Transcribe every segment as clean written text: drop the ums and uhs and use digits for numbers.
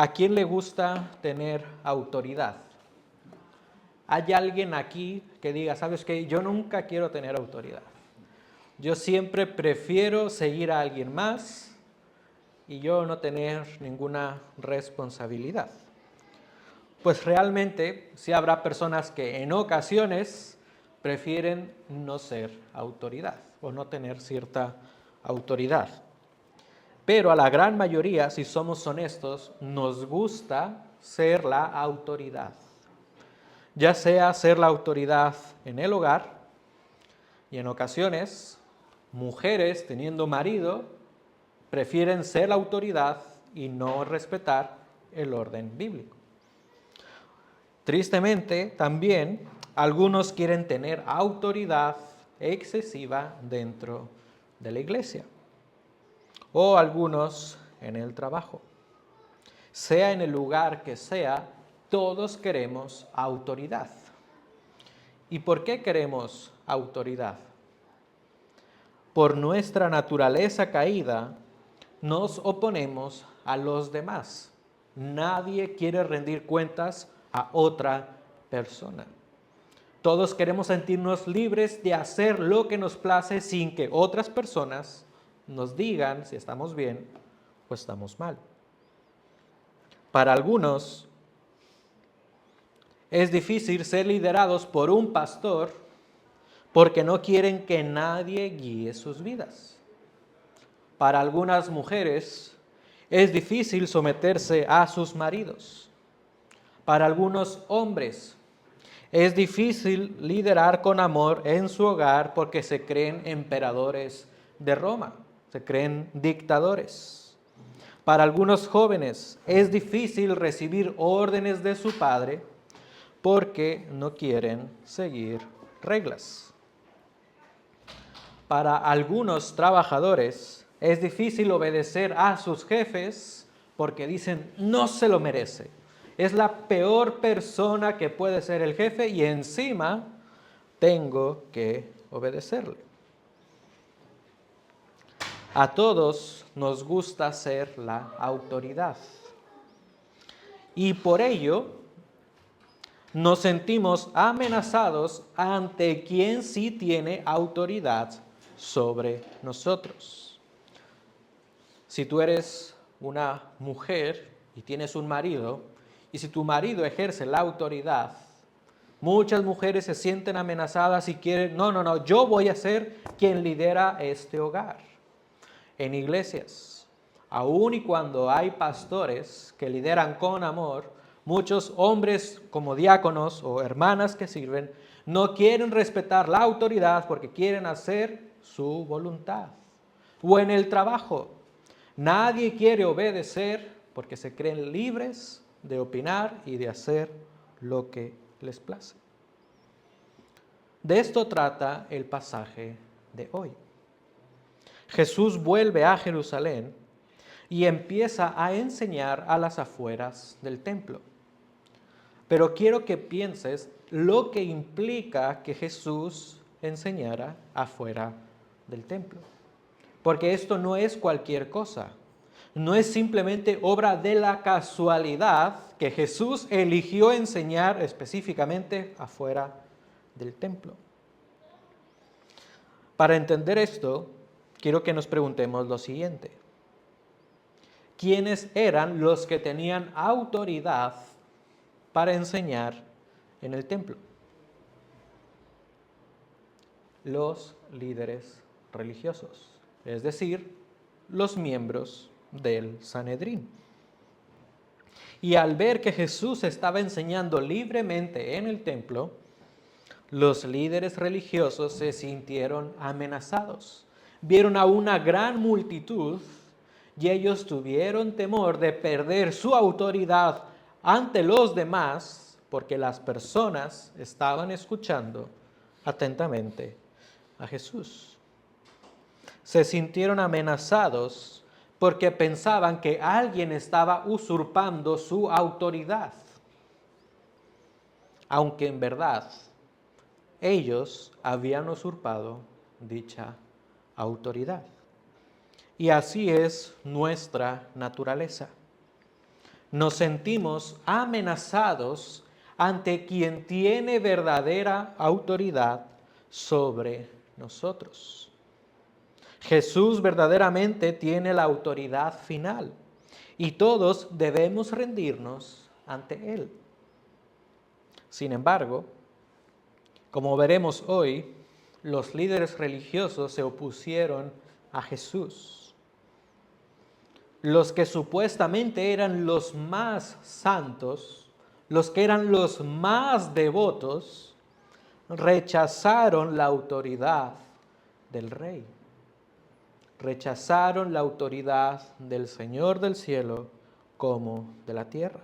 ¿A quién le gusta tener autoridad? ¿Hay alguien aquí que diga, sabes qué? Yo nunca quiero tener autoridad. Yo siempre prefiero seguir a alguien más y yo no tener ninguna responsabilidad. Pues realmente sí habrá personas que en ocasiones prefieren no ser autoridad o no tener cierta autoridad. Pero a la gran mayoría, si somos honestos, nos gusta ser la autoridad. Ya sea ser la autoridad en el hogar y en ocasiones mujeres teniendo marido prefieren ser la autoridad y no respetar el orden bíblico. Tristemente, también algunos quieren tener autoridad excesiva dentro de la iglesia o algunos en el trabajo. Sea en el lugar que sea, todos queremos autoridad. ¿Y por qué queremos autoridad? Por nuestra naturaleza caída, nos oponemos a los demás. Nadie quiere rendir cuentas a otra persona. Todos queremos sentirnos libres de hacer lo que nos place sin que otras personas nos digan si estamos bien o estamos mal. Para algunos es difícil ser liderados por un pastor porque no quieren que nadie guíe sus vidas. Para algunas mujeres es difícil someterse a sus maridos. Para algunos hombres es difícil liderar con amor en su hogar porque se creen emperadores de Roma, se creen dictadores. Para algunos jóvenes es difícil recibir órdenes de su padre porque no quieren seguir reglas. Para algunos trabajadores es difícil obedecer a sus jefes porque dicen no se lo merece. Es la peor persona que puede ser el jefe y encima tengo que obedecerle. A todos nos gusta ser la autoridad. Y por ello nos sentimos amenazados ante quien sí tiene autoridad sobre nosotros. Si tú eres una mujer y tienes un marido, y si tu marido ejerce la autoridad, muchas mujeres se sienten amenazadas y quieren, no, yo voy a ser quien lidera este hogar. En iglesias, aun y cuando hay pastores que lideran con amor, muchos hombres como diáconos o hermanas que sirven no quieren respetar la autoridad porque quieren hacer su voluntad. O en el trabajo, nadie quiere obedecer porque se creen libres de opinar y de hacer lo que les place. De esto trata el pasaje de hoy. Jesús vuelve a Jerusalén y empieza a enseñar a las afueras del templo. Pero quiero que pienses lo que implica que Jesús enseñara afuera del templo. Porque esto no es cualquier cosa. No es simplemente obra de la casualidad que Jesús eligió enseñar específicamente afuera del templo. Para entender esto, quiero que nos preguntemos lo siguiente. ¿Quiénes eran los que tenían autoridad para enseñar en el templo? Los líderes religiosos, es decir, los miembros del Sanedrín. Y al ver que Jesús estaba enseñando libremente en el templo, los líderes religiosos se sintieron amenazados. Vieron a una gran multitud y ellos tuvieron temor de perder su autoridad ante los demás porque las personas estaban escuchando atentamente a Jesús. Se sintieron amenazados porque pensaban que alguien estaba usurpando su autoridad, aunque en verdad ellos habían usurpado dicha autoridad. Y así es nuestra naturaleza. nos sentimos amenazados ante quien tiene verdadera autoridad sobre nosotros. Jesús verdaderamente tiene la autoridad final y todos debemos rendirnos ante Él. Sin embargo, como veremos hoy, los líderes religiosos se opusieron a Jesús. Los que supuestamente eran los más santos, los que eran los más devotos, rechazaron la autoridad del Rey. Rechazaron la autoridad del Señor del cielo como de la tierra.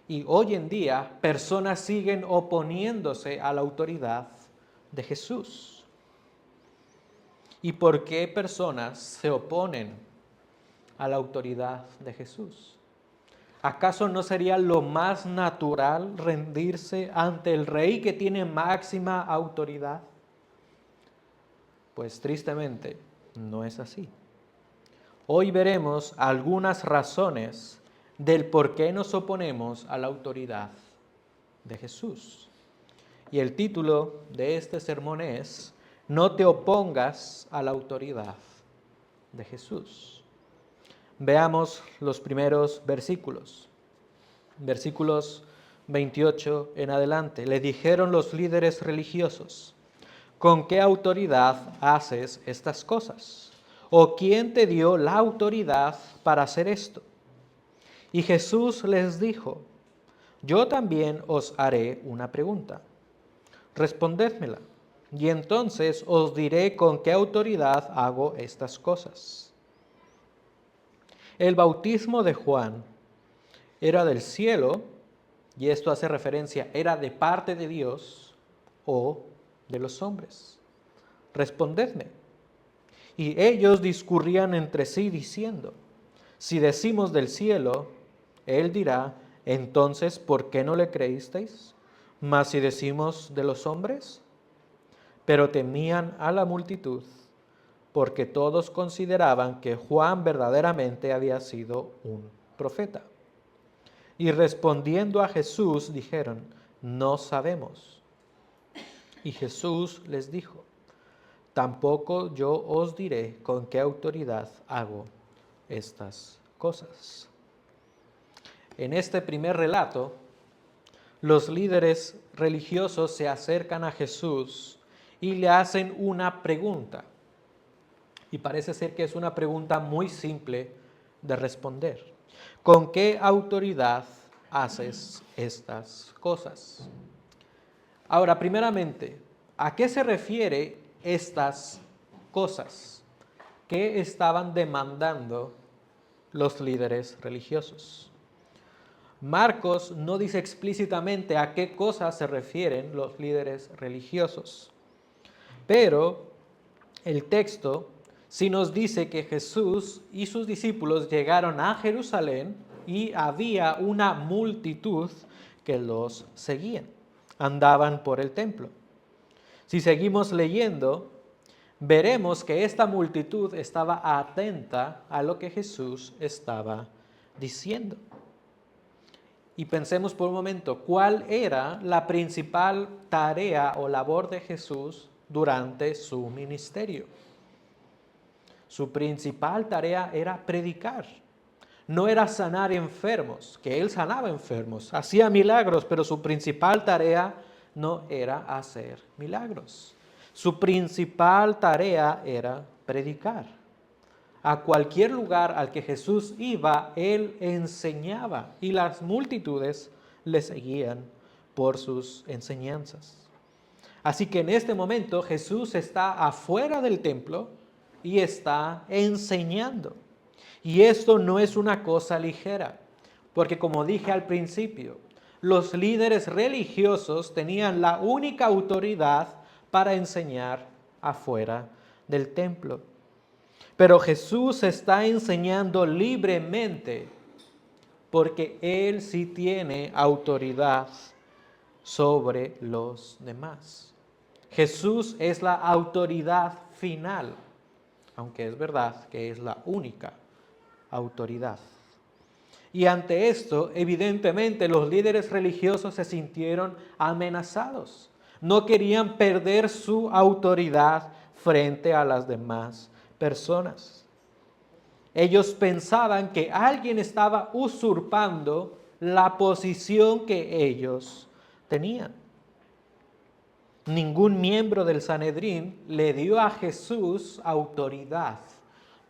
Y hoy en día personas siguen oponiéndose a la autoridad de Jesús. ¿Y por qué personas se oponen a la autoridad de Jesús? ¿Acaso no sería lo más natural rendirse ante el Rey que tiene máxima autoridad? Pues tristemente no es así. Hoy veremos algunas razones del por qué nos oponemos a la autoridad de Jesús. Y el título de este sermón es: No te opongas a la autoridad de Jesús. Veamos los primeros versículos. Versículos 28 en adelante. Le dijeron los líderes religiosos: ¿Con qué autoridad haces estas cosas? ¿O quién te dio la autoridad para hacer esto? Y Jesús les dijo: Yo también os haré una pregunta. Respondedmela, y entonces os diré con qué autoridad hago estas cosas. El bautismo de Juan era del cielo, y esto hace referencia, ¿era de parte de Dios o de los hombres? Respondedme. Y ellos discurrían entre sí diciendo: Si decimos del cielo, él dirá: entonces, ¿por qué no le creísteis? Mas si decimos de los hombres, pero temían a la multitud, porque todos consideraban que Juan verdaderamente había sido un profeta. Y respondiendo a Jesús dijeron: no sabemos. Y Jesús les dijo: tampoco yo os diré con qué autoridad hago estas cosas. En este primer relato, los líderes religiosos se acercan a Jesús y le hacen una pregunta. Y parece ser que es una pregunta muy simple de responder. ¿Con qué autoridad haces estas cosas? Ahora, primeramente, ¿a qué se refiere estas cosas? ¿Qué estaban demandando los líderes religiosos? Marcos no dice explícitamente a qué cosas se refieren los líderes religiosos, pero el texto sí nos dice que Jesús y sus discípulos llegaron a Jerusalén y había una multitud que los seguían, andaban por el templo. Si seguimos leyendo, veremos que esta multitud estaba atenta a lo que Jesús estaba diciendo. Y pensemos por un momento, ¿cuál era la principal tarea o labor de Jesús durante su ministerio? Su principal tarea era predicar. No era sanar enfermos, que él sanaba enfermos, hacía milagros, pero su principal tarea no era hacer milagros. Su principal tarea era predicar. A cualquier lugar al que Jesús iba, él enseñaba y las multitudes le seguían por sus enseñanzas. Así que en este momento Jesús está afuera del templo y está enseñando. Y esto no es una cosa ligera, porque como dije al principio, los líderes religiosos tenían la única autoridad para enseñar afuera del templo. Pero Jesús está enseñando libremente porque Él sí tiene autoridad sobre los demás. Jesús es la autoridad final, aunque es verdad que es la única autoridad. Y ante esto, evidentemente, los líderes religiosos se sintieron amenazados. No querían perder su autoridad frente a las demás personas. Ellos pensaban que alguien estaba usurpando la posición que ellos tenían. Ningún miembro del Sanedrín le dio a Jesús autoridad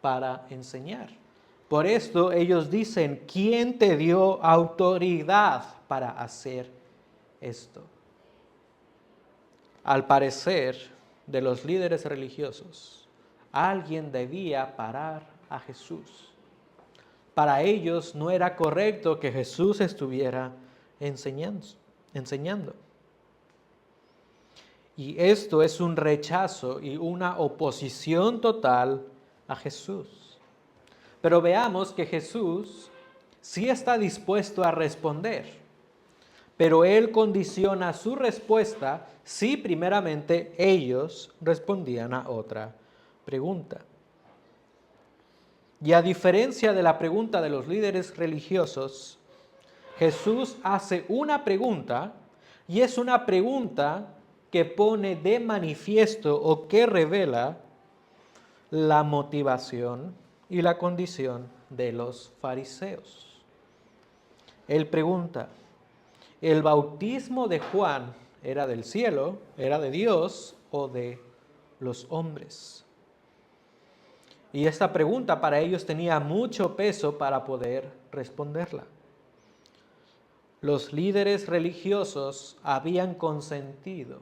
para enseñar. Por esto ellos dicen, ¿quién te dio autoridad para hacer esto? Al parecer de los líderes religiosos, alguien debía parar a Jesús. Para ellos no era correcto que Jesús estuviera enseñando. Y esto es un rechazo y una oposición total a Jesús. Pero veamos que Jesús sí está dispuesto a responder, pero Él condiciona su respuesta si primeramente ellos respondían a otra pregunta. Y a diferencia de la pregunta de los líderes religiosos, Jesús hace una pregunta y es una pregunta que pone de manifiesto o que revela la motivación y la condición de los fariseos. Él pregunta, ¿el bautismo de Juan era del cielo, era de Dios o de los hombres? Y esta pregunta para ellos tenía mucho peso para poder responderla. Los líderes religiosos habían consentido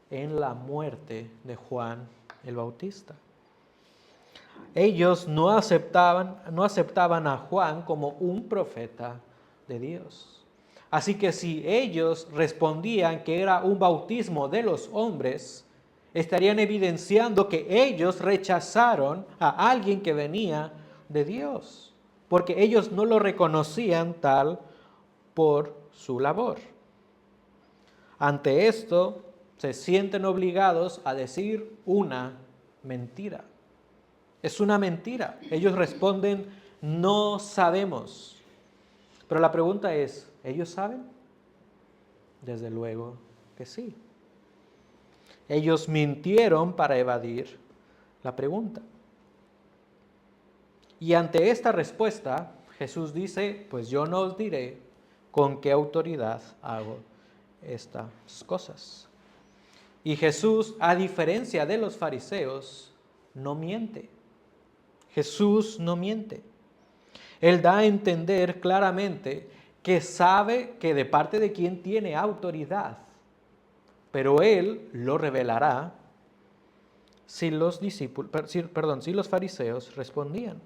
en la muerte de Juan el Bautista. Ellos no aceptaban a Juan como un profeta de Dios. Así que si ellos respondían que era un bautismo de los hombres, estarían evidenciando que ellos rechazaron a alguien que venía de Dios, porque ellos no lo reconocían tal por su labor. Ante esto, se sienten obligados a decir una mentira. Es una mentira. Ellos responden, no sabemos. Pero la pregunta es, ¿ellos saben? Desde luego que sí. Ellos mintieron para evadir la pregunta. Y ante esta respuesta, Jesús dice, pues yo no os diré con qué autoridad hago estas cosas. Y Jesús, a diferencia de los fariseos, no miente. Jesús no miente. Él da a entender claramente que sabe que de parte de quien tiene autoridad, pero Él lo revelará si los fariseos respondían.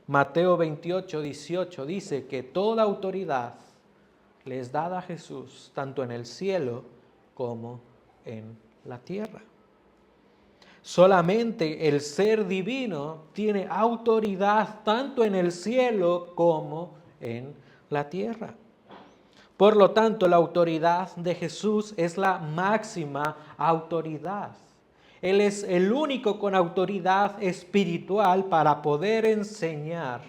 Mateo 28, 18 dice que toda autoridad le es dada a Jesús, tanto en el cielo como en la tierra. Solamente el ser divino tiene autoridad tanto en el cielo como en la tierra. Por lo tanto, la autoridad de Jesús es la máxima autoridad. Él es el único con autoridad espiritual para poder enseñar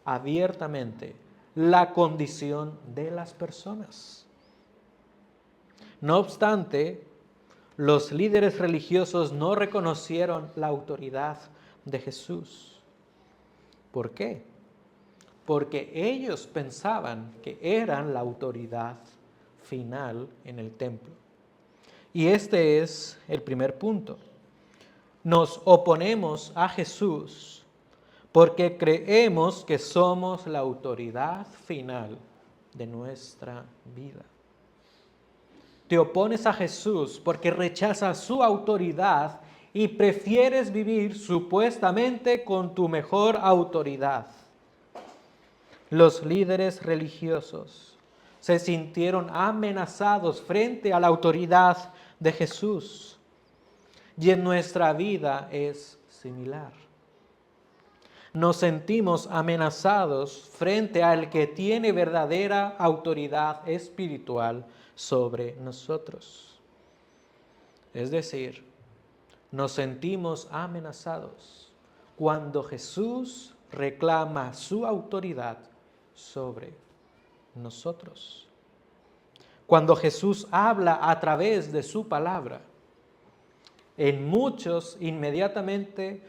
abiertamente la condición de las personas. No obstante, los líderes religiosos no reconocieron la autoridad de Jesús. ¿Por qué? Porque ellos pensaban que eran la autoridad final en el templo. Y este es el primer punto. Nos oponemos a Jesús porque creemos que somos la autoridad final de nuestra vida. Te opones a Jesús porque rechazas su autoridad y prefieres vivir supuestamente con tu mejor autoridad. Los líderes religiosos se sintieron amenazados frente a la autoridad de Jesús. Y en nuestra vida es similar. Nos sentimos amenazados frente al que tiene verdadera autoridad espiritual sobre nosotros. Es decir, nos sentimos amenazados cuando Jesús reclama su autoridad sobre nosotros. Cuando Jesús habla a través de su palabra, en muchos inmediatamente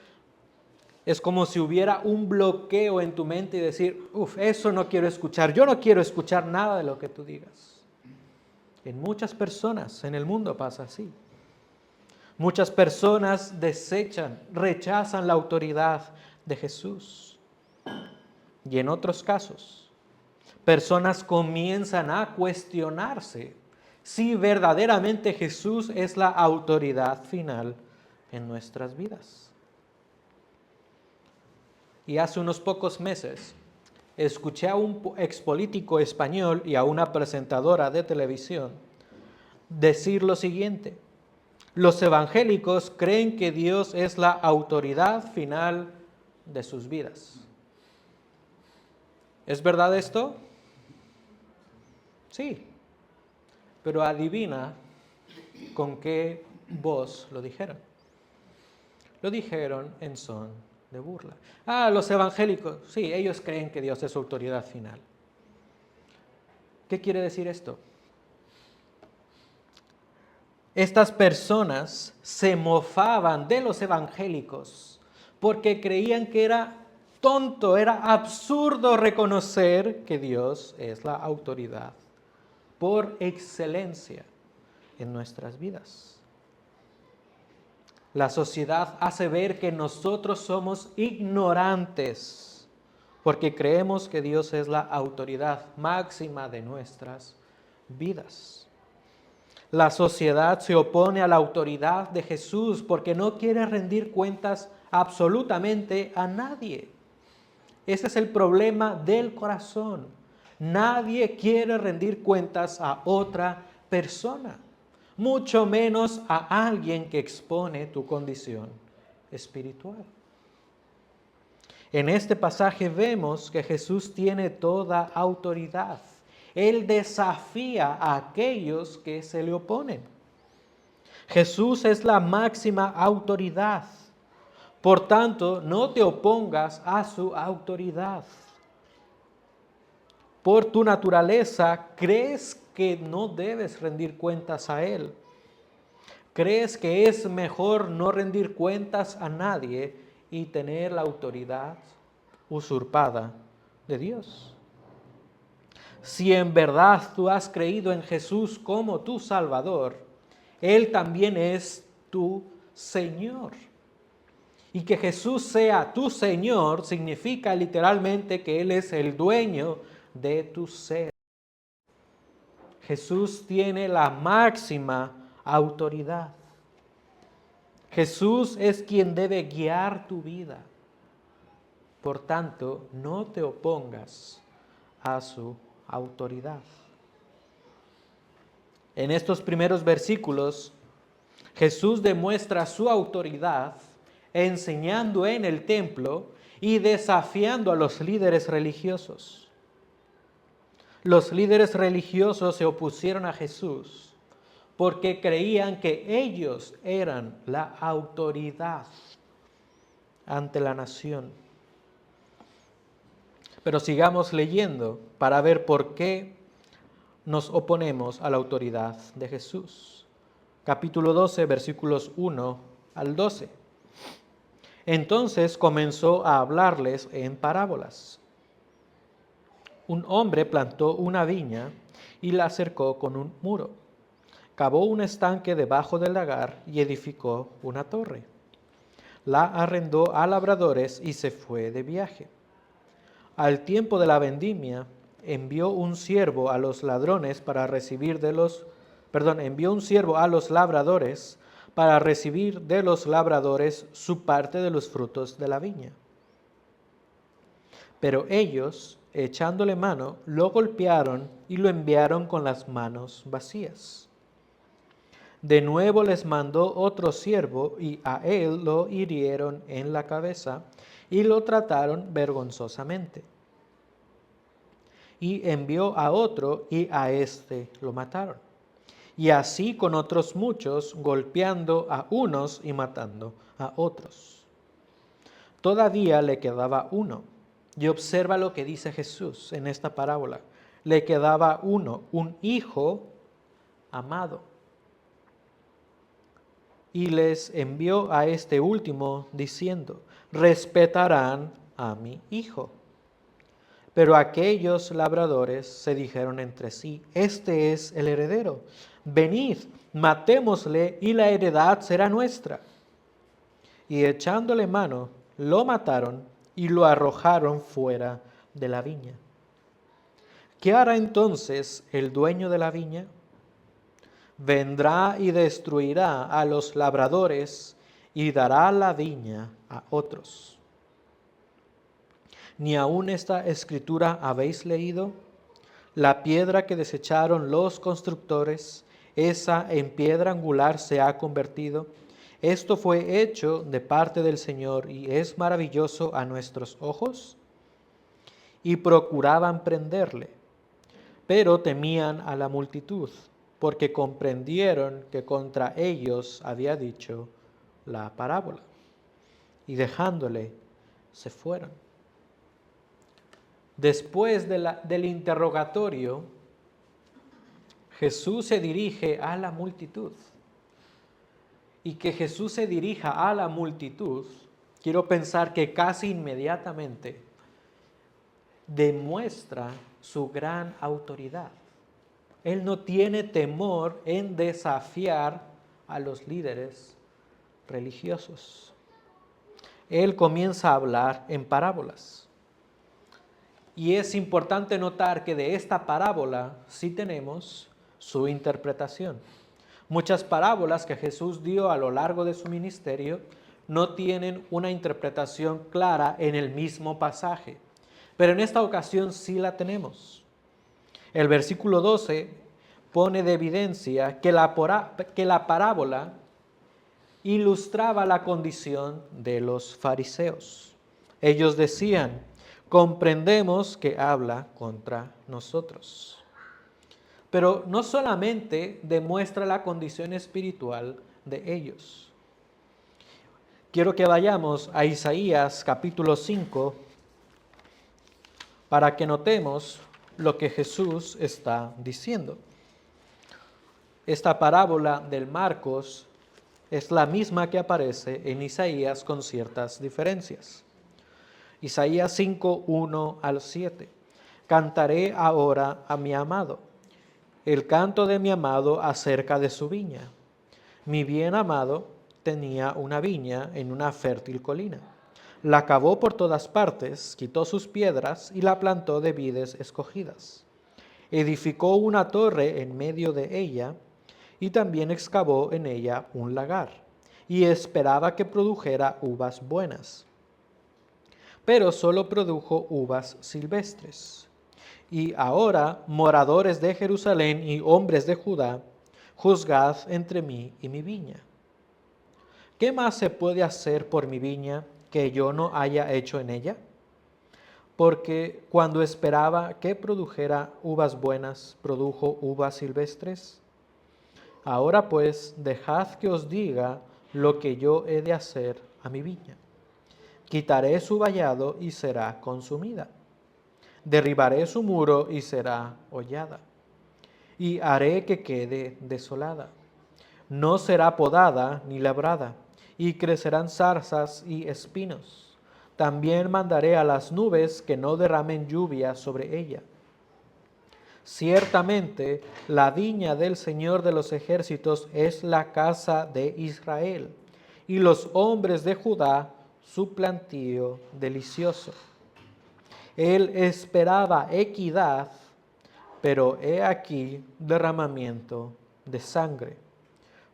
es como si hubiera un bloqueo en tu mente y decir, eso no quiero escuchar, yo no quiero escuchar nada de lo que tú digas. En muchas personas en el mundo pasa así. Muchas personas desechan, rechazan la autoridad de Jesús. Y en otros casos, personas comienzan a cuestionarse si verdaderamente Jesús es la autoridad final en nuestras vidas. Y hace unos pocos meses escuché a un expolítico español y a una presentadora de televisión decir lo siguiente: los evangélicos creen que Dios es la autoridad final de sus vidas. ¿Es verdad esto? Sí. Pero adivina con qué voz lo dijeron. Lo dijeron en son de burla. Los evangélicos, sí, ellos creen que Dios es su autoridad final. ¿Qué quiere decir esto? Estas personas se mofaban de los evangélicos porque creían que era tonto, era absurdo reconocer que Dios es la autoridad por excelencia en nuestras vidas. La sociedad hace ver que nosotros somos ignorantes porque creemos que Dios es la autoridad máxima de nuestras vidas. La sociedad se opone a la autoridad de Jesús porque no quiere rendir cuentas absolutamente a nadie. Ese es el problema del corazón. Nadie quiere rendir cuentas a otra persona, mucho menos a alguien que expone tu condición espiritual. En este pasaje vemos que Jesús tiene toda autoridad. Él desafía a aquellos que se le oponen. Jesús es la máxima autoridad. Por tanto, no te opongas a su autoridad. Por tu naturaleza, crees que no debes rendir cuentas a Él. Crees que es mejor no rendir cuentas a nadie y tener la autoridad usurpada de Dios. Si en verdad tú has creído en Jesús como tu Salvador, Él también es tu Señor. Y que Jesús sea tu Señor significa literalmente que Él es el dueño de tu ser. Jesús tiene la máxima autoridad. Jesús es quien debe guiar tu vida. Por tanto, no te opongas a su autoridad. En estos primeros versículos, Jesús demuestra su autoridad enseñando en el templo y desafiando a los líderes religiosos. Los líderes religiosos se opusieron a Jesús porque creían que ellos eran la autoridad ante la nación. Pero sigamos leyendo para ver por qué nos oponemos a la autoridad de Jesús. Capítulo 12, versículos 1 al 12. Entonces comenzó a hablarles en parábolas. Un hombre plantó una viña y la cercó con un muro. Cavó un estanque debajo del lagar y edificó una torre. La arrendó a labradores y se fue de viaje. Al tiempo de la vendimia, envió un siervo a los labradores para recibir de los labradores su parte de los frutos de la viña. Pero ellos, echándole mano, lo golpearon y lo enviaron con las manos vacías. De nuevo les mandó otro siervo y a él lo hirieron en la cabeza y lo trataron vergonzosamente. Y envió a otro y a éste lo mataron. Y así con otros muchos, golpeando a unos y matando a otros. Todavía le quedaba uno, Y observa lo que dice Jesús en esta parábola. Le quedaba un hijo amado. Y les envió a este último diciendo, respetarán a mi hijo. Pero aquellos labradores se dijeron entre sí, este es el heredero, venid, matémosle y la heredad será nuestra. Y echándole mano, lo mataron y lo arrojaron fuera de la viña. ¿Qué hará entonces el dueño de la viña? Vendrá y destruirá a los labradores y dará la viña a otros. ¿Ni aún esta escritura habéis leído? La piedra que desecharon los constructores, esa en piedra angular se ha convertido. Esto fue hecho de parte del Señor y es maravilloso a nuestros ojos. Y procuraban prenderle, pero temían a la multitud, porque comprendieron que contra ellos había dicho la parábola. Y dejándole, se fueron. Después del interrogatorio, Jesús se dirige a la multitud. Y que Jesús se dirija a la multitud, quiero pensar que casi inmediatamente demuestra su gran autoridad. Él no tiene temor en desafiar a los líderes religiosos. Él comienza a hablar en parábolas. Y es importante notar que de esta parábola sí tenemos su interpretación. Muchas parábolas que Jesús dio a lo largo de su ministerio no tienen una interpretación clara en el mismo pasaje, pero en esta ocasión sí la tenemos. El versículo 12 pone de evidencia que la parábola ilustraba la condición de los fariseos. Ellos decían, comprendemos que habla contra nosotros. Pero no solamente demuestra la condición espiritual de ellos. Quiero que vayamos a Isaías capítulo 5 para que notemos lo que Jesús está diciendo. Esta parábola del Marcos es la misma que aparece en Isaías con ciertas diferencias. Isaías 5, 1 al 7. Cantaré ahora a mi amado, el canto de mi amado acerca de su viña. Mi bien amado tenía una viña en una fértil colina. La cavó por todas partes, quitó sus piedras y la plantó de vides escogidas. Edificó una torre en medio de ella y también excavó en ella un lagar y esperaba que produjera uvas buenas. Pero solo produjo uvas silvestres. Y ahora, moradores de Jerusalén y hombres de Judá, juzgad entre mí y mi viña. ¿Qué más se puede hacer por mi viña que yo no haya hecho en ella? Porque cuando esperaba que produjera uvas buenas, produjo uvas silvestres. Ahora pues, dejad que os diga lo que yo he de hacer a mi viña. Quitaré su vallado y será consumida. Derribaré su muro y será hollada. Y haré que quede desolada. No será podada ni labrada, y crecerán zarzas y espinos. También mandaré a las nubes que no derramen lluvia sobre ella. Ciertamente, la viña del Señor de los ejércitos es la casa de Israel, y los hombres de Judá su plantío delicioso. Él esperaba equidad, pero he aquí derramamiento de sangre.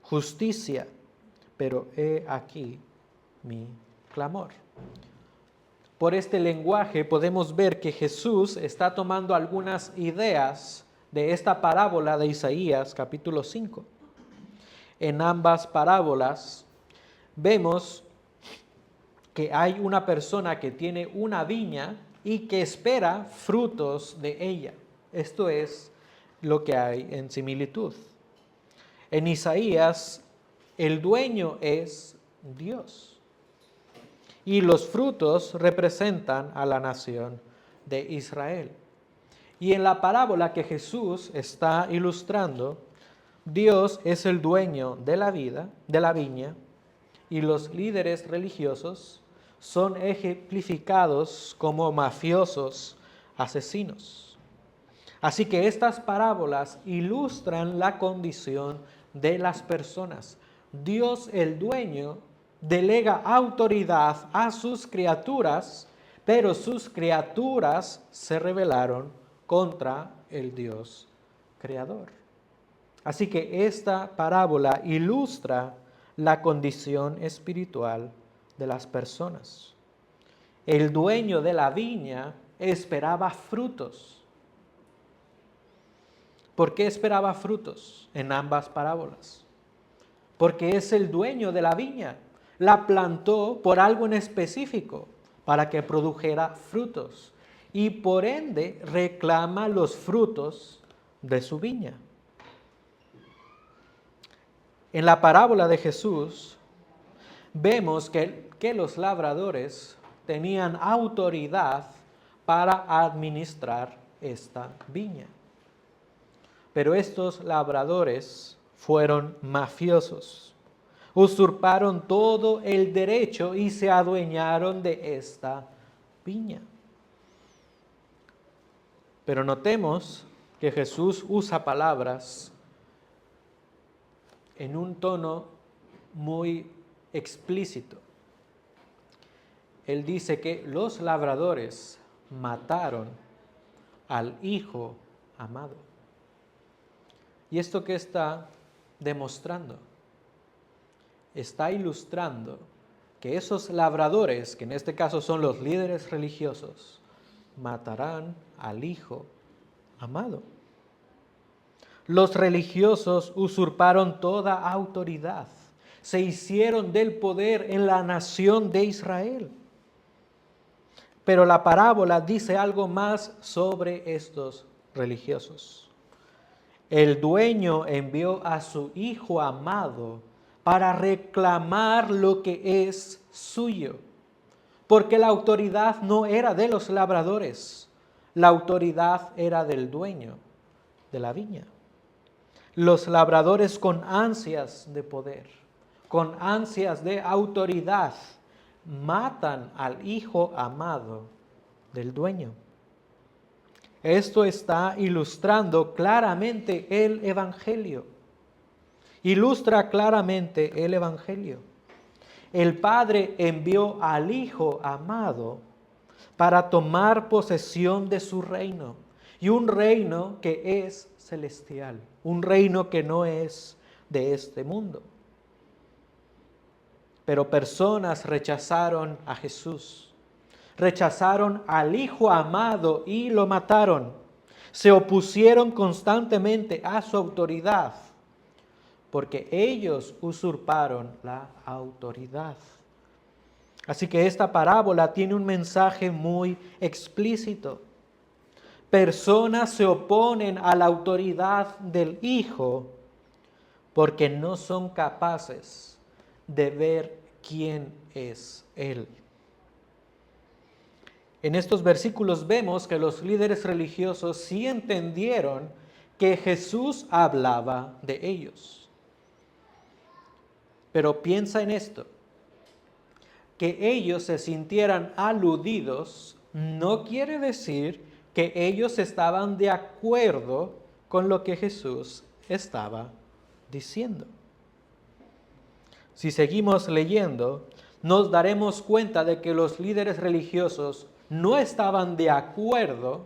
Justicia, pero he aquí mi clamor. Por este lenguaje podemos ver que Jesús está tomando algunas ideas de esta parábola de Isaías capítulo 5. En ambas parábolas vemos que hay una persona que tiene una viña y que espera frutos de ella. Esto es lo que hay en similitud. En Isaías, el dueño es Dios. y los frutos representan a la nación de Israel. Y en la parábola que Jesús está ilustrando, Dios es el dueño de la vida, de la viña, y los líderes religiosos son ejemplificados como mafiosos asesinos. Así que estas parábolas ilustran la condición de las personas. Dios, el dueño, delega autoridad a sus criaturas, pero sus criaturas se rebelaron contra el Dios creador. Así que esta parábola ilustra la condición espiritual de las personas. El dueño de la viña esperaba frutos. ¿Por qué esperaba frutos en ambas parábolas? Porque es el dueño de la viña. La plantó por algo en específico, para que produjera frutos. Y por ende reclama los frutos de su viña. En la parábola de Jesús vemos que los labradores tenían autoridad para administrar esta viña. Pero estos labradores fueron mafiosos, usurparon todo el derecho y se adueñaron de esta viña. Pero notemos que Jesús usa palabras en un tono muy explícito. Él dice que los labradores mataron al Hijo amado. ¿Y esto qué está demostrando? Está ilustrando que esos labradores, que en este caso son los líderes religiosos, matarán al Hijo amado. Los religiosos usurparon toda autoridad, se hicieron del poder en la nación de Israel. Pero la parábola dice algo más sobre estos religiosos. El dueño envió a su Hijo amado para reclamar lo que es suyo, porque la autoridad no era de los labradores, la autoridad era del dueño de la viña. Los labradores con ansias de poder, con ansias de autoridad, matan al Hijo amado del dueño. Esto está ilustrando claramente el Evangelio. Ilustra claramente el Evangelio. El Padre envió al Hijo amado para tomar posesión de su reino. Y un reino que es celestial. Un reino que no es de este mundo. Pero personas rechazaron a Jesús. Rechazaron al Hijo amado y lo mataron. Se opusieron constantemente a su autoridad, porque ellos usurparon la autoridad. Así que esta parábola tiene un mensaje muy explícito. Personas se oponen a la autoridad del Hijo porque no son capaces de ver quién es Él. En estos versículos vemos que los líderes religiosos sí entendieron que Jesús hablaba de ellos. Pero piensa en esto, que ellos se sintieran aludidos no quiere decir que ellos estaban de acuerdo con lo que Jesús estaba diciendo. Si seguimos leyendo, nos daremos cuenta de que los líderes religiosos no estaban de acuerdo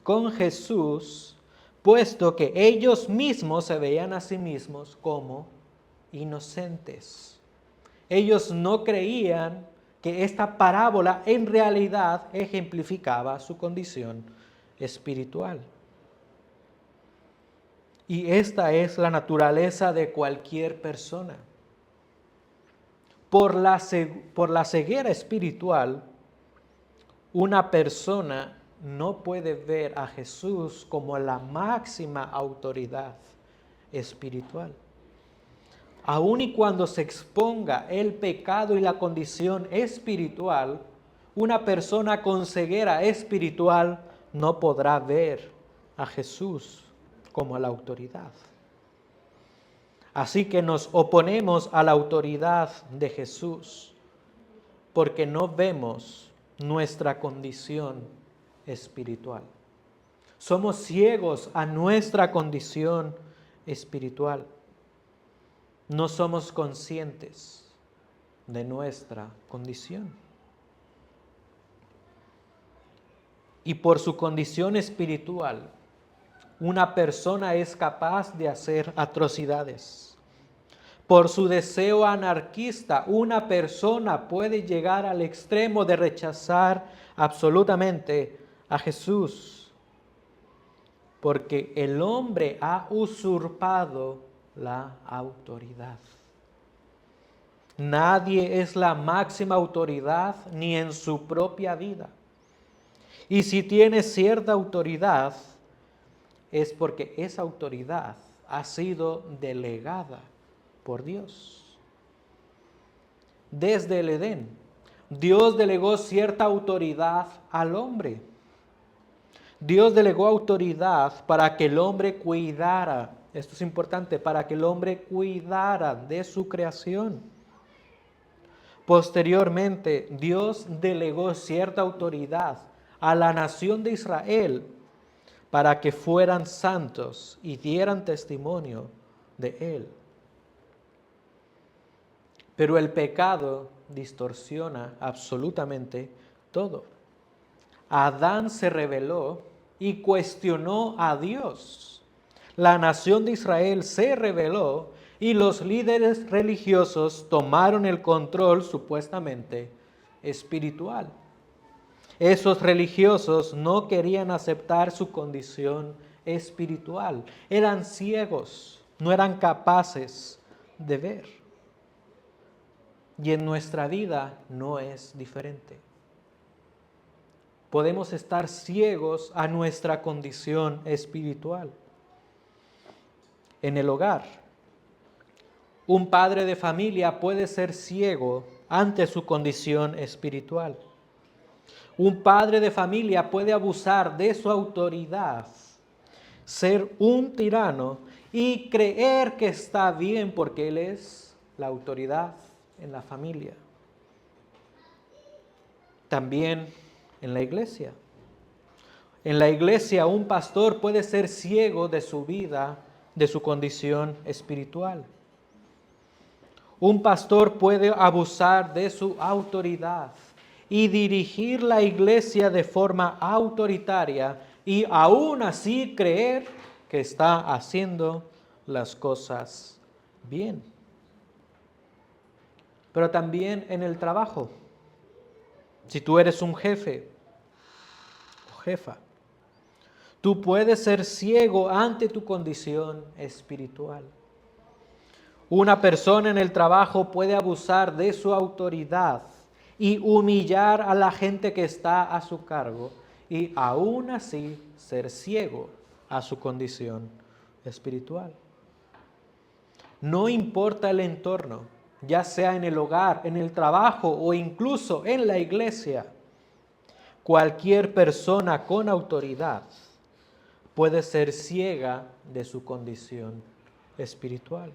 con Jesús, puesto que ellos mismos se veían a sí mismos como inocentes. Ellos no creían que esta parábola en realidad ejemplificaba su condición espiritual. Y esta es la naturaleza de cualquier persona. Por la ceguera espiritual, una persona no puede ver a Jesús como la máxima autoridad espiritual. Aun y cuando se exponga el pecado y la condición espiritual, una persona con ceguera espiritual no podrá ver a Jesús como a la autoridad. Así que nos oponemos a la autoridad de Jesús porque no vemos nuestra condición espiritual. Somos ciegos a nuestra condición espiritual. No somos conscientes de nuestra condición. Y por su condición espiritual, una persona es capaz de hacer atrocidades. Por su deseo anarquista, una persona puede llegar al extremo de rechazar absolutamente a Jesús, porque el hombre ha usurpado la autoridad. Nadie es la máxima autoridad ni en su propia vida. Y si tiene cierta autoridad, es porque esa autoridad ha sido delegada por Dios. Desde el Edén, Dios delegó cierta autoridad al hombre. Dios delegó autoridad para que el hombre cuidara, esto es importante, para que el hombre cuidara de su creación. Posteriormente, Dios delegó cierta autoridad a la nación de Israel para que fueran santos y dieran testimonio de Él. Pero el pecado distorsiona absolutamente todo. Adán se rebeló y cuestionó a Dios. La nación de Israel se rebeló y los líderes religiosos tomaron el control supuestamente espiritual. Esos religiosos no querían aceptar su condición espiritual. Eran ciegos, no eran capaces de ver. Y en nuestra vida no es diferente. Podemos estar ciegos a nuestra condición espiritual. En el hogar, un padre de familia puede ser ciego ante su condición espiritual. Un padre de familia puede abusar de su autoridad, ser un tirano y creer que está bien porque él es la autoridad en la familia. También en la iglesia. En la iglesia un pastor puede ser ciego de su vida, de su condición espiritual. Un pastor puede abusar de su autoridad y dirigir la iglesia de forma autoritaria y aún así creer que está haciendo las cosas bien. Pero también en el trabajo. Si tú eres un jefe o jefa, tú puedes ser ciego ante tu condición espiritual. Una persona en el trabajo puede abusar de su autoridad y humillar a la gente que está a su cargo y aún así ser ciego a su condición espiritual. No importa el entorno, ya sea en el hogar, en el trabajo o incluso en la iglesia, cualquier persona con autoridad puede ser ciega de su condición espiritual.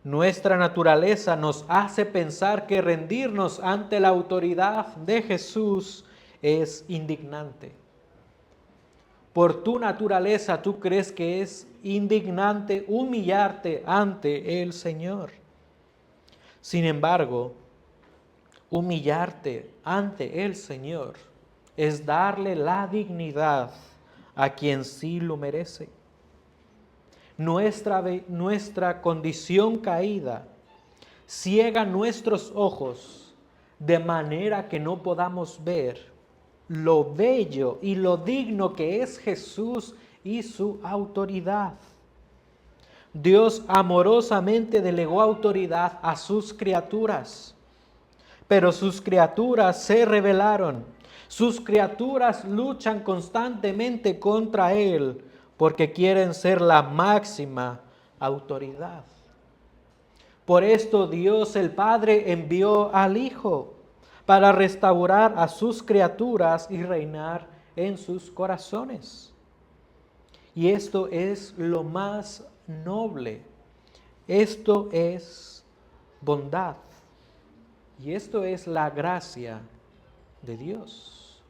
Nuestra naturaleza nos hace pensar que rendirnos ante la autoridad de Jesús es indignante. Por tu naturaleza tú crees que es indignante humillarte ante el Señor. Sin embargo, humillarte ante el Señor es darle la dignidad a quien sí lo merece. Nuestra condición caída ciega nuestros ojos de manera que no podamos ver lo bello y lo digno que es Jesús y su autoridad. Dios amorosamente delegó autoridad a sus criaturas, pero sus criaturas se rebelaron. Sus criaturas luchan constantemente contra Él porque quieren ser la máxima autoridad. Por esto Dios el Padre envió al Hijo para restaurar a sus criaturas y reinar en sus corazones. Y esto es lo más noble. Esto es bondad. Y esto es la gracia de Dios.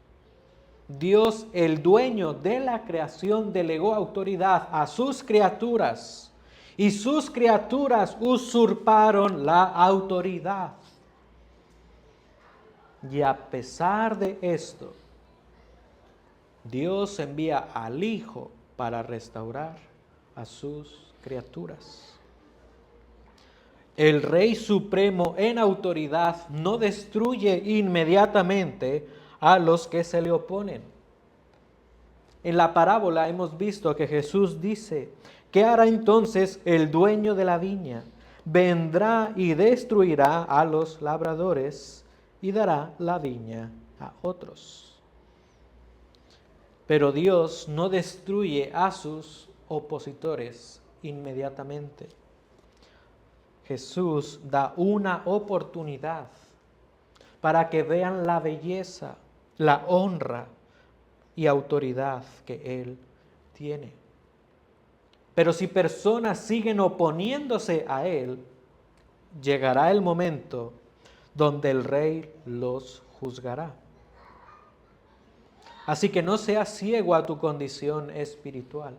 Dios, el dueño de la creación, delegó autoridad a sus criaturas y sus criaturas usurparon la autoridad. Y a pesar de esto, Dios envía al Hijo para restaurar a sus criaturas. El Rey Supremo en autoridad no destruye inmediatamente a los que se le oponen. En la parábola hemos visto que Jesús dice, ¿qué hará entonces el dueño de la viña? Vendrá y destruirá a los labradores y dará la viña a otros. Pero Dios no destruye a sus opositores inmediatamente. Jesús da una oportunidad para que vean la belleza, la honra y autoridad que Él tiene. Pero si personas siguen oponiéndose a Él, llegará el momento donde el Rey los juzgará. Así que no seas ciego a tu condición espiritual.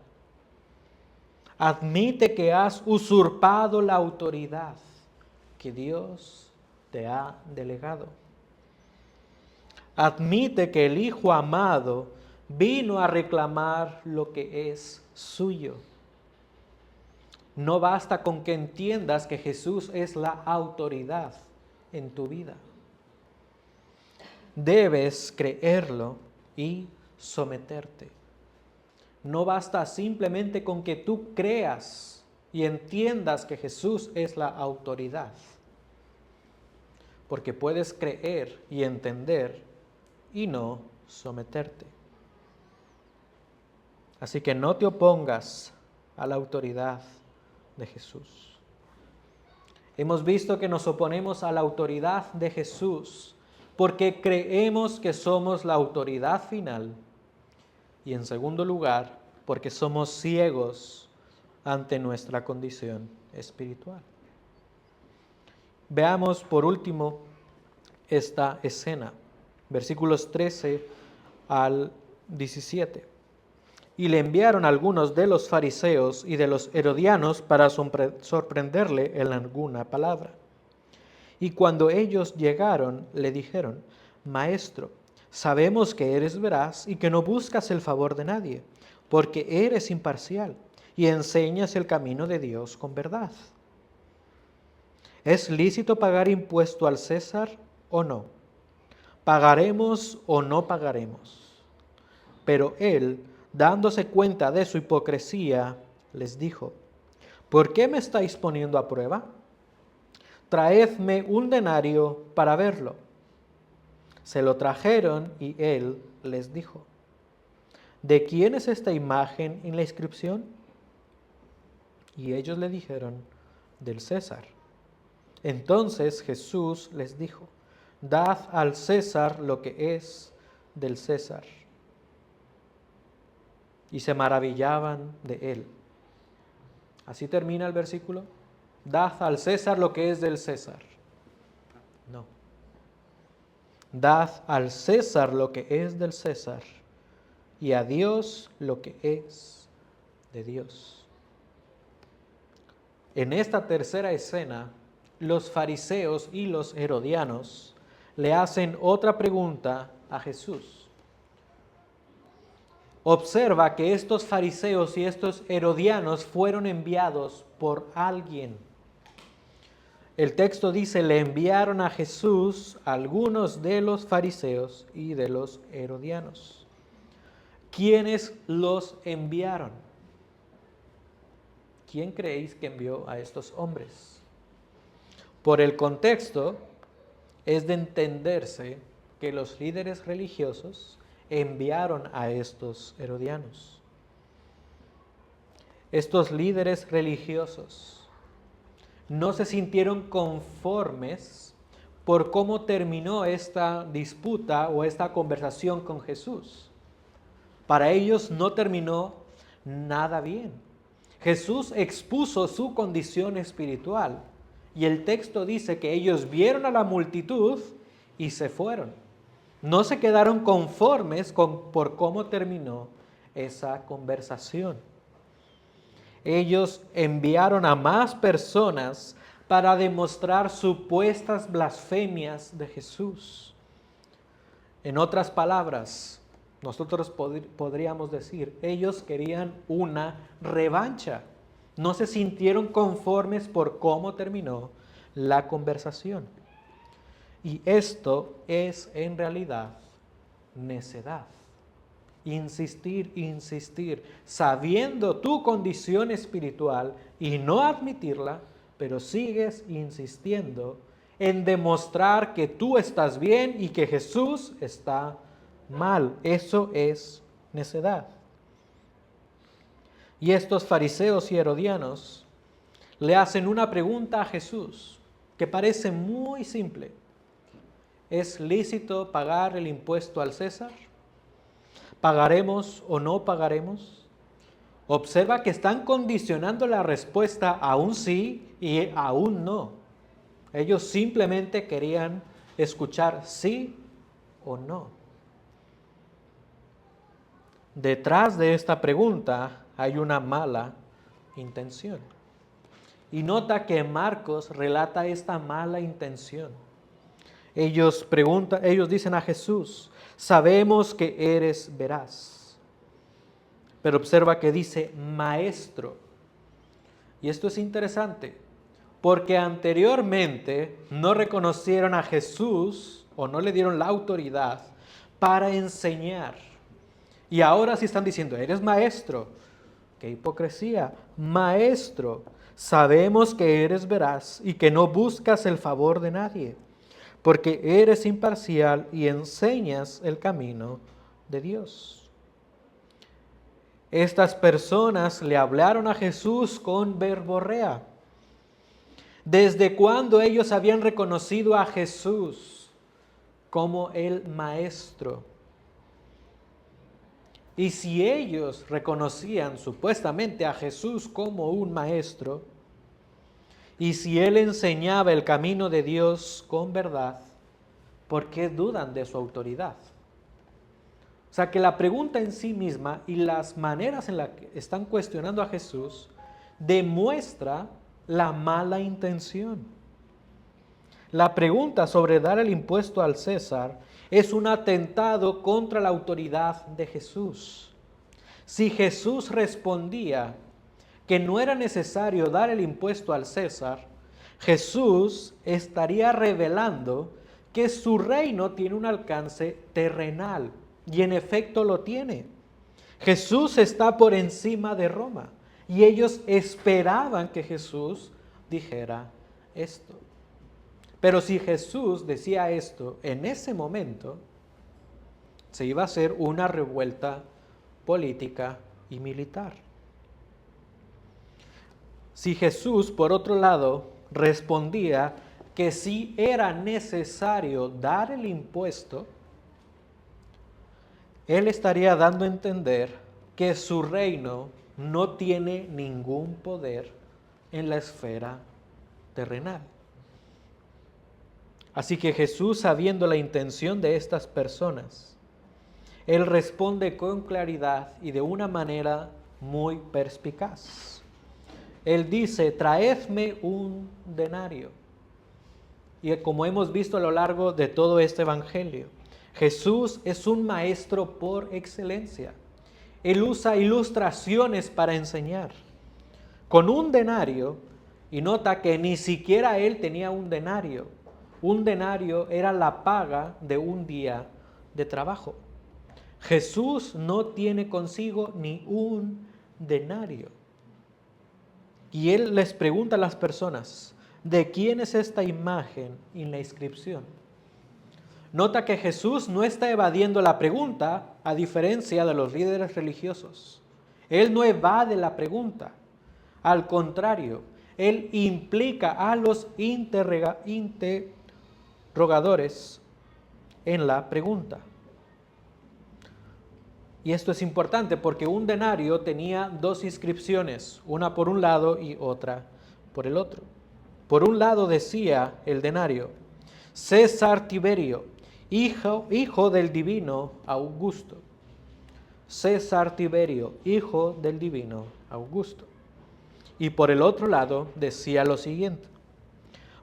Admite que has usurpado la autoridad que Dios te ha delegado. Admite que el Hijo amado vino a reclamar lo que es suyo. No basta con que entiendas que Jesús es la autoridad en tu vida. Debes creerlo y someterte. No basta simplemente con que tú creas y entiendas que Jesús es la autoridad. Porque puedes creer y entender y no someterte. Así que no te opongas a la autoridad de Jesús. Hemos visto que nos oponemos a la autoridad de Jesús porque creemos que somos la autoridad final. Y en segundo lugar, porque somos ciegos ante nuestra condición espiritual. Veamos por último esta escena, versículos 13 al 17. Y le enviaron algunos de los fariseos y de los herodianos para sorprenderle en alguna palabra. Y cuando ellos llegaron, le dijeron, Maestro, sabemos que eres veraz y que no buscas el favor de nadie, porque eres imparcial y enseñas el camino de Dios con verdad. ¿Es lícito pagar impuesto al César o no? ¿Pagaremos o no pagaremos? Pero él, dándose cuenta de su hipocresía, les dijo, ¿por qué me estáis poniendo a prueba? Traedme un denario para verlo. Se lo trajeron y él les dijo, ¿de quién es esta imagen en la inscripción? Y ellos le dijeron, del César. Entonces Jesús les dijo, dad al César lo que es del César. Y se maravillaban de él. Así termina el versículo. Dad al César lo que es del César. No. Dad al César lo que es del César y a Dios lo que es de Dios. En esta tercera escena, los fariseos y los herodianos le hacen otra pregunta a Jesús. Observa que estos fariseos y estos herodianos fueron enviados por alguien. El texto dice, le enviaron a Jesús algunos de los fariseos y de los herodianos. ¿Quiénes los enviaron? ¿Quién creéis que envió a estos hombres? Por el contexto, es de entenderse que los líderes religiosos enviaron a estos herodianos. Estos líderes religiosos no se sintieron conformes por cómo terminó esta disputa o esta conversación con Jesús. Para ellos no terminó nada bien. Jesús expuso su condición espiritual y el texto dice que ellos vieron a la multitud y se fueron. No se quedaron conformes por cómo terminó esa conversación. Ellos enviaron a más personas para demostrar supuestas blasfemias de Jesús. En otras palabras, nosotros podríamos decir, ellos querían una revancha. No se sintieron conformes por cómo terminó la conversación. Y esto es en realidad necedad. Insistir, sabiendo tu condición espiritual y no admitirla, pero sigues insistiendo en demostrar que tú estás bien y que Jesús está mal. Eso es necedad. Y estos fariseos y herodianos le hacen una pregunta a Jesús que parece muy simple. ¿Es lícito pagar el impuesto al César? ¿Pagaremos o no pagaremos? Observa que están condicionando la respuesta a un sí y a un no. Ellos simplemente querían escuchar sí o no. Detrás de esta pregunta hay una mala intención. Y nota que Marcos relata esta mala intención. Ellos dicen a Jesús, sabemos que eres veraz. Pero observa que dice maestro. Y esto es interesante, porque anteriormente no reconocieron a Jesús o no le dieron la autoridad para enseñar. Y ahora sí están diciendo, eres maestro. ¡Qué hipocresía! Maestro, sabemos que eres veraz y que no buscas el favor de nadie, porque eres imparcial y enseñas el camino de Dios. Estas personas le hablaron a Jesús con verborrea. ¿Desde cuándo ellos habían reconocido a Jesús como el Maestro? Y si ellos reconocían supuestamente a Jesús como un Maestro, y si Él enseñaba el camino de Dios con verdad, ¿por qué dudan de su autoridad? O sea que la pregunta en sí misma y las maneras en las que están cuestionando a Jesús demuestra la mala intención. La pregunta sobre dar el impuesto al César es un atentado contra la autoridad de Jesús. Si Jesús respondía que no era necesario dar el impuesto al César, Jesús estaría revelando que su reino tiene un alcance terrenal, y en efecto lo tiene. Jesús está por encima de Roma, y ellos esperaban que Jesús dijera esto. Pero si Jesús decía esto en ese momento, se iba a hacer una revuelta política y militar. Si Jesús, por otro lado, respondía que sí era necesario dar el impuesto, Él estaría dando a entender que su reino no tiene ningún poder en la esfera terrenal. Así que Jesús, sabiendo la intención de estas personas, Él responde con claridad y de una manera muy perspicaz. Él dice, traedme un denario. Y como hemos visto a lo largo de todo este evangelio, Jesús es un maestro por excelencia. Él usa ilustraciones para enseñar. Con un denario, y nota que ni siquiera él tenía un denario. Un denario era la paga de un día de trabajo. Jesús no tiene consigo ni un denario. Y él les pregunta a las personas, ¿de quién es esta imagen en la inscripción? Nota que Jesús no está evadiendo la pregunta, a diferencia de los líderes religiosos. Él no evade la pregunta. Al contrario, Él implica a los interrogadores en la pregunta. Y esto es importante porque un denario tenía dos inscripciones, una por un lado y otra por el otro. Por un lado decía el denario: César Tiberio, hijo del divino Augusto. César Tiberio, hijo del divino Augusto. Y por el otro lado decía lo siguiente: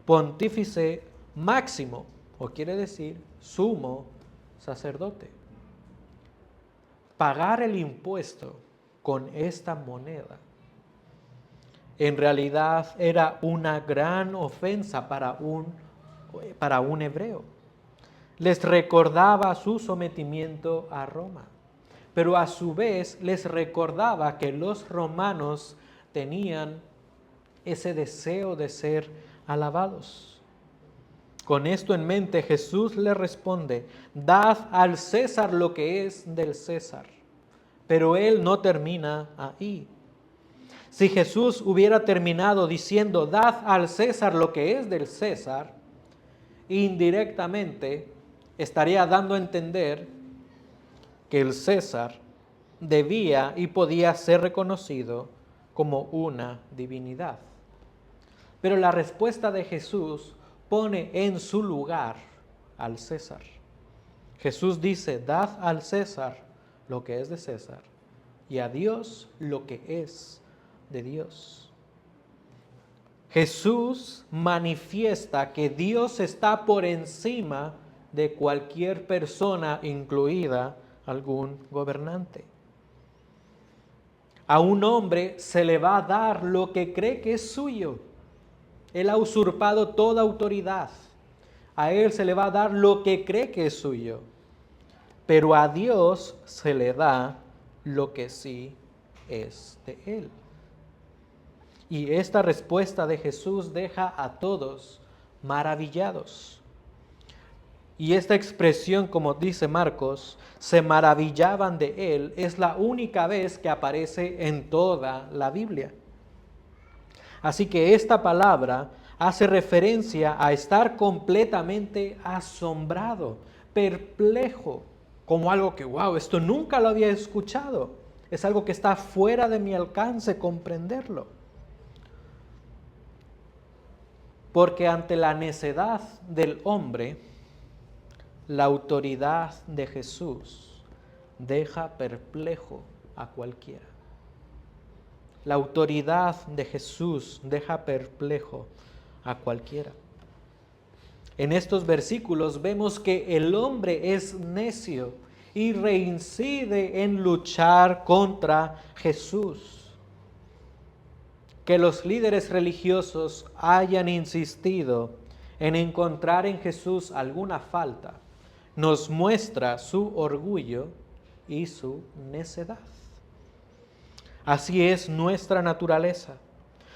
Pontífice máximo, o quiere decir sumo sacerdote. Pagar el impuesto con esta moneda en realidad era una gran ofensa para un hebreo. Les recordaba su sometimiento a Roma, pero a su vez les recordaba que los romanos tenían ese deseo de ser alabados. Con esto en mente, Jesús le responde: dad al César lo que es del César. Pero él no termina ahí. Si Jesús hubiera terminado diciendo: dad al César lo que es del César, indirectamente estaría dando a entender que el César debía y podía ser reconocido como una divinidad. Pero la respuesta de Jesús pone en su lugar al César. Jesús dice: dad al César lo que es de César y a Dios lo que es de Dios. Jesús manifiesta que Dios está por encima de cualquier persona, incluida algún gobernante. A un hombre se le va a dar lo que cree que es suyo. Él ha usurpado toda autoridad. A él se le va a dar lo que cree que es suyo. Pero a Dios se le da lo que sí es de él. Y esta respuesta de Jesús deja a todos maravillados. Y esta expresión, como dice Marcos, se maravillaban de él, es la única vez que aparece en toda la Biblia. Así que esta palabra hace referencia a estar completamente asombrado, perplejo, como algo que, wow, esto nunca lo había escuchado. Es algo que está fuera de mi alcance comprenderlo. Porque ante la necedad del hombre, la autoridad de Jesús deja perplejo a cualquiera. La autoridad de Jesús deja perplejo a cualquiera. En estos versículos vemos que el hombre es necio y reincide en luchar contra Jesús. Que los líderes religiosos hayan insistido en encontrar en Jesús alguna falta nos muestra su orgullo y su necedad. Así es nuestra naturaleza.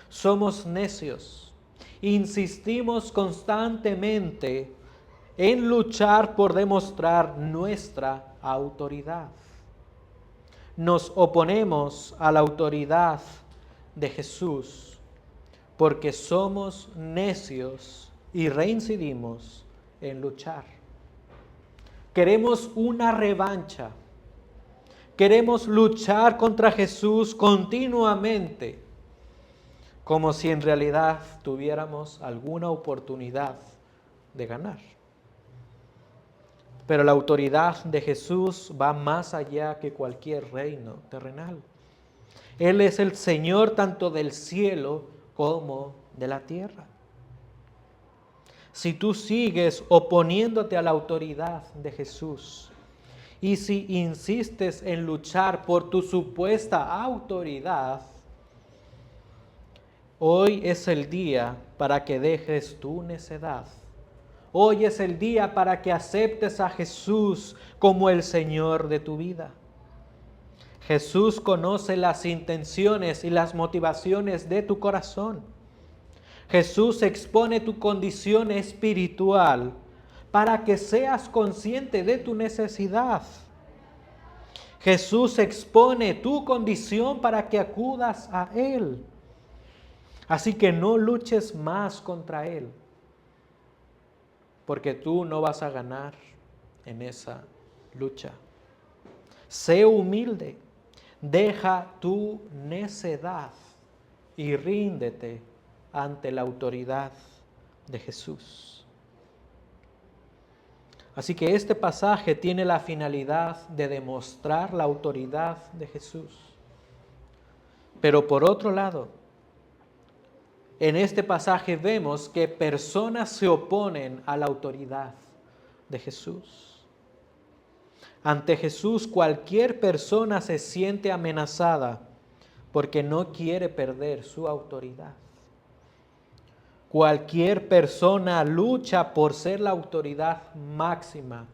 Somos necios. Insistimos constantemente en luchar por demostrar nuestra autoridad. Nos oponemos a la autoridad de Jesús porque somos necios y reincidimos en luchar. Queremos una revancha. Queremos luchar contra Jesús continuamente, como si en realidad tuviéramos alguna oportunidad de ganar. Pero la autoridad de Jesús va más allá que cualquier reino terrenal. Él es el Señor tanto del cielo como de la tierra. Si tú sigues oponiéndote a la autoridad de Jesús y si insistes en luchar por tu supuesta autoridad, hoy es el día para que dejes tu necedad. Hoy es el día para que aceptes a Jesús como el Señor de tu vida. Jesús conoce las intenciones y las motivaciones de tu corazón. Jesús expone tu condición espiritual para que seas consciente de tu necesidad. Jesús expone tu condición para que acudas a Él. Así que no luches más contra él, porque tú no vas a ganar en esa lucha. Sé humilde, deja tu necedad y ríndete ante la autoridad de Jesús. Así que este pasaje tiene la finalidad de demostrar la autoridad de Jesús. Pero por otro lado, en este pasaje vemos que personas se oponen a la autoridad de Jesús. Ante Jesús, cualquier persona se siente amenazada porque no quiere perder su autoridad. Cualquier persona lucha por ser la autoridad máxima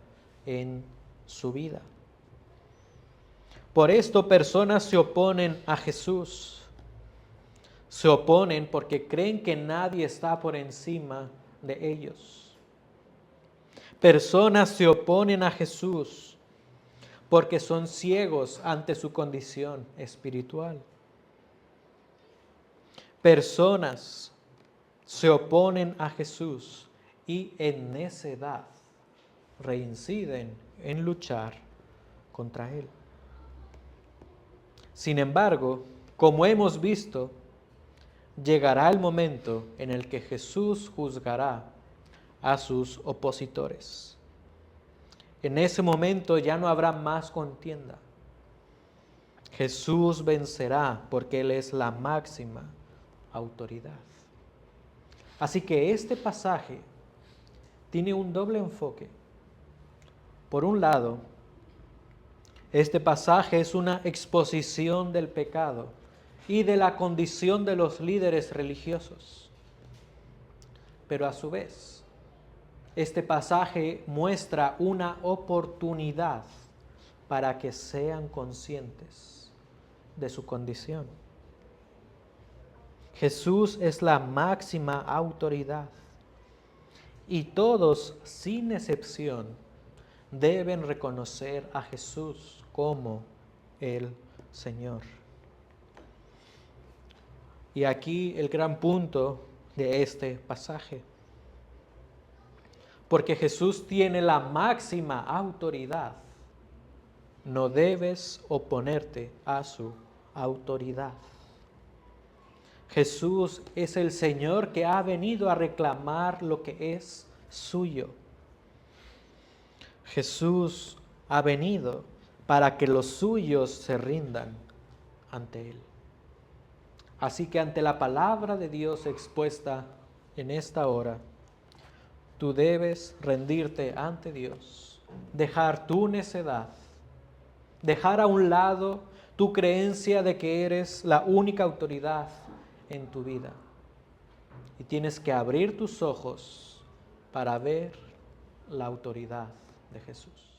en su vida. Por esto personas se oponen a Jesús. Se oponen porque creen que nadie está por encima de ellos. Personas se oponen a Jesús porque son ciegos ante su condición espiritual. Personas se oponen a Jesús y en necedad reinciden en luchar contra Él. Sin embargo, como hemos visto, llegará el momento en el que Jesús juzgará a sus opositores. En ese momento ya no habrá más contienda. Jesús vencerá porque Él es la máxima autoridad. Así que este pasaje tiene un doble enfoque. Por un lado, este pasaje es una exposición del pecado y de la condición de los líderes religiosos. Pero a su vez, este pasaje muestra una oportunidad para que sean conscientes de su condición. Jesús es la máxima autoridad y todos, sin excepción, deben reconocer a Jesús como el Señor. Y aquí el gran punto de este pasaje. Porque Jesús tiene la máxima autoridad, no debes oponerte a su autoridad. Jesús es el Señor que ha venido a reclamar lo que es suyo. Jesús ha venido para que los suyos se rindan ante Él. Así que ante la palabra de Dios expuesta en esta hora, tú debes rendirte ante Dios, dejar tu necedad, dejar a un lado tu creencia de que eres la única autoridad en tu vida. Y tienes que abrir tus ojos para ver la autoridad de Jesús.